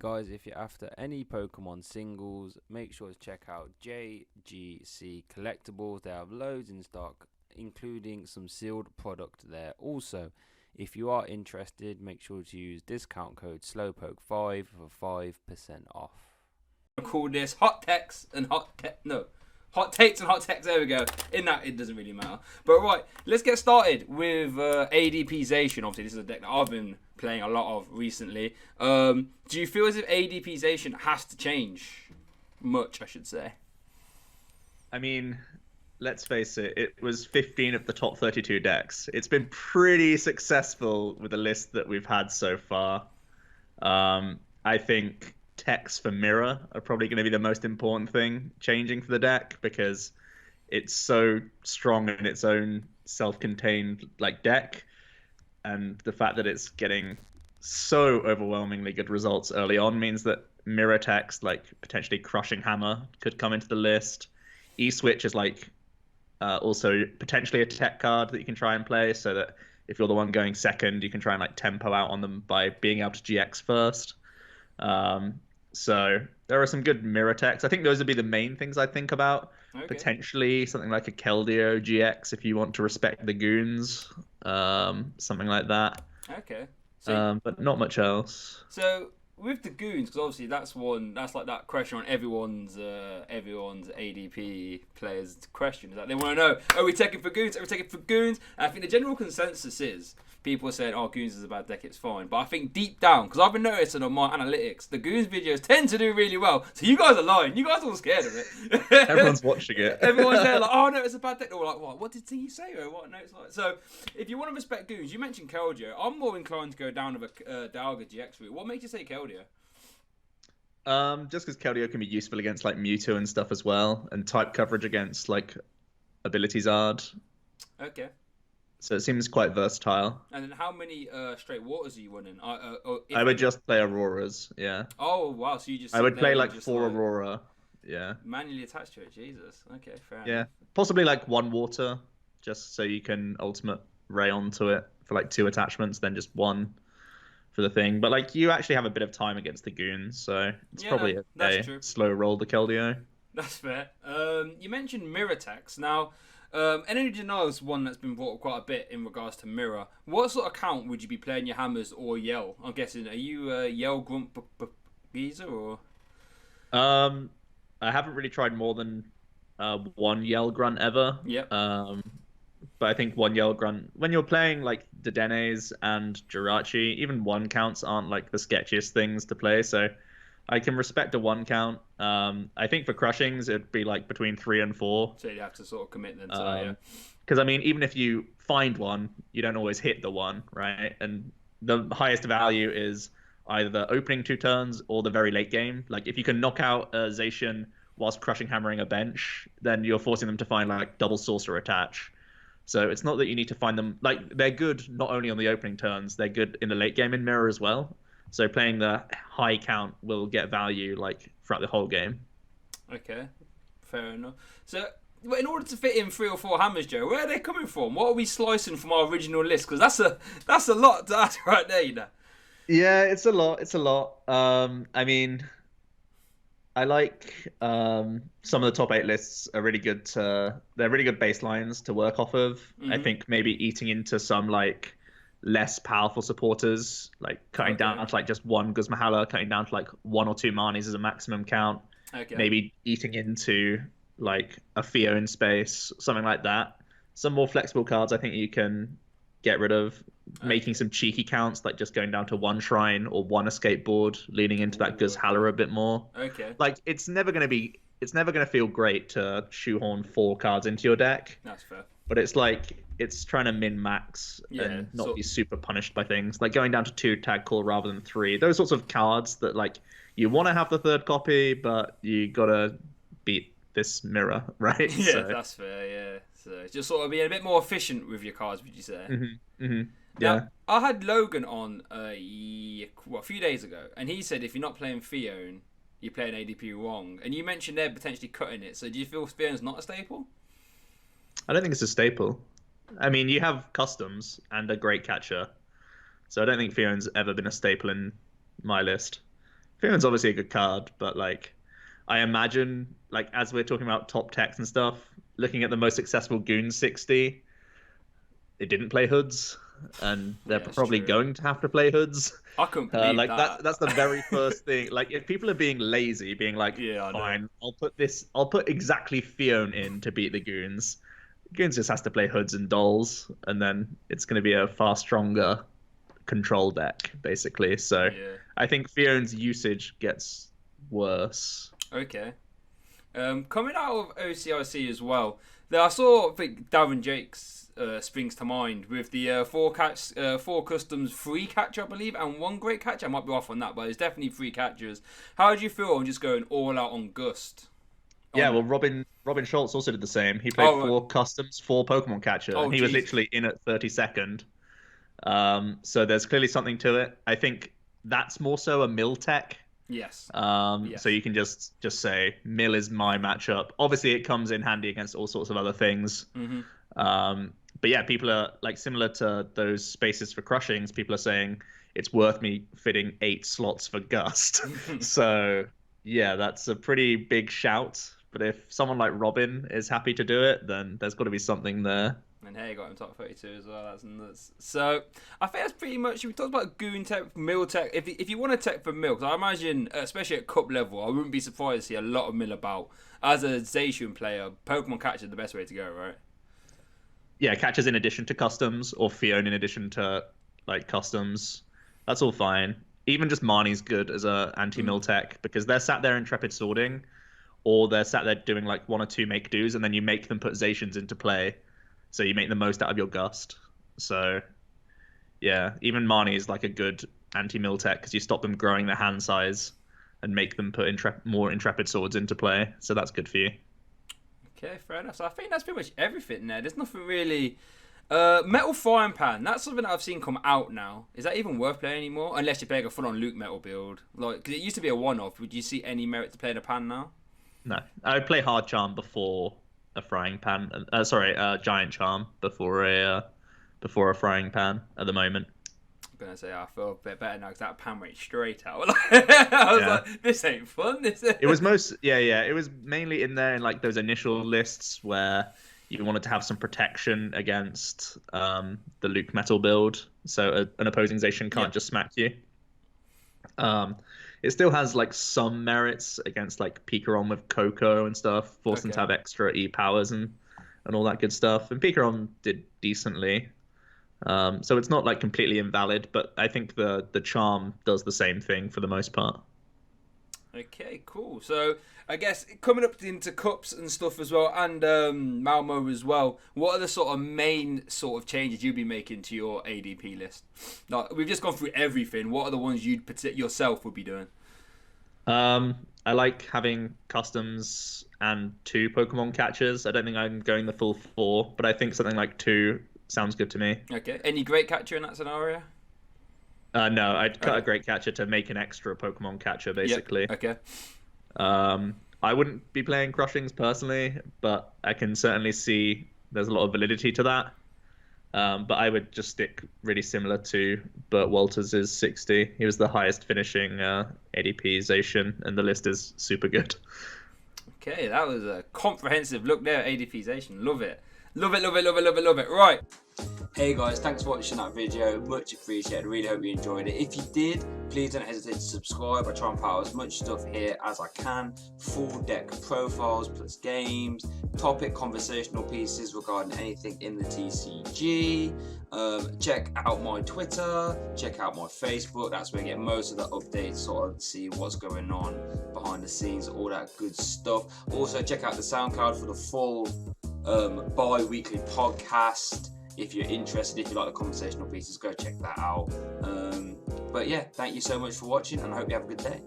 Guys, if you're after any Pokemon singles, make sure to check out JGC Collectibles. They have loads in stock, including some sealed product there. Also, if you are interested, make sure to use discount code Slowpoke5 for 5% off. I'll call this hot takes and hot takes. There we go. In that, it doesn't really matter. But right, let's get started with ADP Zacian. Obviously, this is a deck that I've been playing a lot of recently. Do you feel as if ADP Zacian has to change much, I should say? I mean, let's face it, it was 15 of the top 32 decks. It's been pretty successful with the list that we've had so far. I think techs for mirror are probably going to be the most important thing changing for the deck, because it's so strong in its own self-contained deck, and the fact that it's getting so overwhelmingly good results early on means that mirror techs like potentially Crushing Hammer could come into the list. E-Switch is also potentially a tech card that you can try and play, so that if you're the one going second, you can try and tempo out on them by being able to GX first. So there are some good mirror techs. I think those would be the main things I think about. Okay. Potentially something like a Keldeo GX if you want to respect the goons, something like that. Okay. So, but not much else. So with the goons, because obviously that's like that question on everyone's ADP players' question, is that they want to know, are we taking for goons? Are we taking for goons? And I think the general consensus is people are saying, oh, goons is a bad deck, it's fine. But I think deep down, because I've been noticing on my analytics, the goons videos tend to do really well. So you guys are lying. You guys are all scared of it. Everyone's watching it. Everyone's there like, oh no, it's a bad deck. They're all like, what did he say? Or what? No, it's like. So if you want to respect goons, you mentioned Keldeo. I'm more inclined to go down with a Dialga GX route. What makes you say Keldeo? Just because Keldeo can be useful against Mewtwo and stuff as well, and type coverage against Ability Zard. Okay. So it seems quite versatile. And then how many straight waters are you running? I would just play Auroras, yeah. Oh, wow. So you just... I would play 4 Aurora, yeah. Manually attached to it, Jesus. Okay, fair enough. Yeah, possibly 1 water, just so you can ultimate Ray onto it for 2 attachments, then just 1 for the thing. But you actually have a bit of time against the goons, so it's probably a slow roll the Keldeo. That's fair. You mentioned mirror techs. Now... Energy Denial is one that's been brought up quite a bit in regards to mirror. What sort of count would you be playing your hammers or yell? I'm guessing, are you a yell grunt geezer or? I haven't really tried more than 1 yell grunt ever. Yep. But I think 1 yell grunt, when you're playing Dedenes and Jirachi, even 1 counts aren't the sketchiest things to play. So I can respect a 1 count. I think for crushings, it'd be between 3 and 4. So you'd have to sort of commit then to that, yeah. Because, even if you find 1, you don't always hit the 1, right? And the highest value is either the opening 2 turns or the very late game. If you can knock out a Zacian whilst Crushing Hammering a bench, then you're forcing them to find, double Sorcerer attach. So it's not that you need to find them... they're good not only on the opening turns, they're good in the late game in Mirror as well. So playing the high count will get value throughout the whole game. Okay, fair enough. So in order to fit in 3 or 4 hammers, Joe, where are they coming from? What are we slicing from our original list? Because that's a lot to ask right there, you know. Yeah, it's a lot. I like some of the top 8 lists are really good. They're really good baselines to work off of. Mm-hmm. I think maybe eating into some less powerful supporters, cutting down to just 1 Guzmahala, cutting down to 1 or 2 Marnies as a maximum count. Okay. Maybe eating into a Theo in space, something like that. Some more flexible cards I think you can get rid of. Okay. Making some cheeky counts, just going down to 1 Shrine or 1 Escape Board, leaning into that Guzmahala a bit more. Okay. It's never gonna feel great to shoehorn 4 cards into your deck. That's fair. But it's trying to min-max and not be super punished by things. Going down to 2 Tag Call rather than 3. Those sorts of cards that, you want to have the 3rd copy, but you got to beat this mirror, right? Yeah, so. That's fair, yeah. So just sort of being a bit more efficient with your cards, would you say? Mm-hmm. Mm-hmm. Now, Yeah. I had Logan on a few days ago, and he said if you're not playing Fion, you're playing ADP wrong. And you mentioned they're potentially cutting it. So do you feel Fion's not a staple? I don't think it's a staple. You have customs and a great catcher. So I don't think Fion's ever been a staple in my list. Fearman's obviously a good card, but like, I imagine like as we're talking about top techs and stuff, looking at the most successful Goon 60, it didn't play hoods, and they're Yeah, it's probably true. going to have to play hoods. I couldn't believe Like that. that's the very first thing. Like if people are being lazy, being like, Yeah, I know. fine, I'll put exactly Fion in to beat the Goons. Goons just has to play hoods and dolls, and then it's going to be a far stronger control deck, basically. So Yeah. I think Fion's usage gets worse. Okay. Coming out of OCIC as well, I saw, I think Darren Jakes springs to mind with the four customs, free catcher, I believe, and one great catcher. I might be off on that, but it's definitely three catchers. How do you feel on just going all out on Gust? Yeah, On, well, Robin Schultz also did the same. He played oh, right. four customs, four Pokemon catcher, Oh, and he was Jesus. literally in at 32nd. So there's clearly something to it. I think that's more so a mill tech. Yes. So you can just say mill is my matchup. Obviously, it comes in handy against all sorts of other things. Mm-hmm. But yeah, people are like similar to those spaces for crushings. People are saying it's worth me fitting 8 slots for Gust. So yeah, that's a pretty big shout. But if someone like Robin is happy to do it, then there's got to be something there. And here you got him top 32 as well. That's nuts. So I think that's pretty much. We talked about Goon Tech, Mill Tech. If you want to tech for Mill, because I imagine, especially at cup level, I wouldn't be surprised to see a lot of Mill about. As a Zacian player, Pokemon Catcher is the best way to go, right? Yeah, catches in addition to customs, or Fiona in addition to like customs. That's all fine. Even just Marnie's good as a anti-mill tech because they're sat there intrepid sorting, or they're sat there doing like 1 or 2 make dos, and then you make them put Zacians into play, so you make the most out of your Gust. So yeah, even Marnie is like a good anti-mill tech because you stop them growing their hand size and make them put more intrepid swords into play. So that's good for you. Okay, fair enough. So I think that's pretty much everything there. There's nothing really. Metal Frying Pan. That's something that I've seen come out now. Is that even worth playing anymore? Unless you're playing a full-on Luke Metal build, like because it used to be a one-off. Would you see any merit to playing a pan now? No, I would play hard charm before a frying pan. Giant charm before a frying pan at the moment. I'm gonna say I feel a bit better now because that pan went straight out. I was like, this ain't fun. It was it was mainly in there in like those initial lists where you wanted to have some protection against the Luke Metal build, so an opposing Zacian can't just smack you. It still has like some merits against like Pikarom with Coco and stuff, force them to have extra E powers and all that good stuff. And Pikarom did decently. So it's not like completely invalid, but I think the charm does the same thing for the most part. Okay, cool. So I guess coming up into cups and stuff as well, and Malmo as well. What are the sort of main sort of changes you'd be making to your ADP list? Like we've just gone through everything. What are the ones you'd yourself would be doing? I like having customs and 2 Pokemon catchers. I don't think I'm going the full 4, but I think something like 2 sounds good to me. Okay. Any great catcher in that scenario? No, I'd cut a great catcher to make an extra Pokemon catcher, basically. Yep. Okay. I wouldn't be playing Crushings personally, but I can certainly see there's a lot of validity to that. But I would just stick really similar to Burt Walters' 60. He was the highest finishing ADP Zacian, and the list is super good. Okay, that was a comprehensive look there at ADP Zacian. Love it. Love it, love it, love it, love it, love it. Right. Hey guys, thanks for watching that video. Much appreciated. Really hope you enjoyed it. If you did, please don't hesitate to subscribe. I try and put out as much stuff here as I can. Full deck profiles plus games, topic conversational pieces regarding anything in the TCG. Check out my Twitter, check out my Facebook. That's where you get most of the updates, sort of see what's going on behind the scenes, all that good stuff. Also check out the SoundCloud for the full bi-weekly podcast. If you're interested, if you like the conversational pieces, go check that out. But yeah, thank you so much for watching, and I hope you have a good day.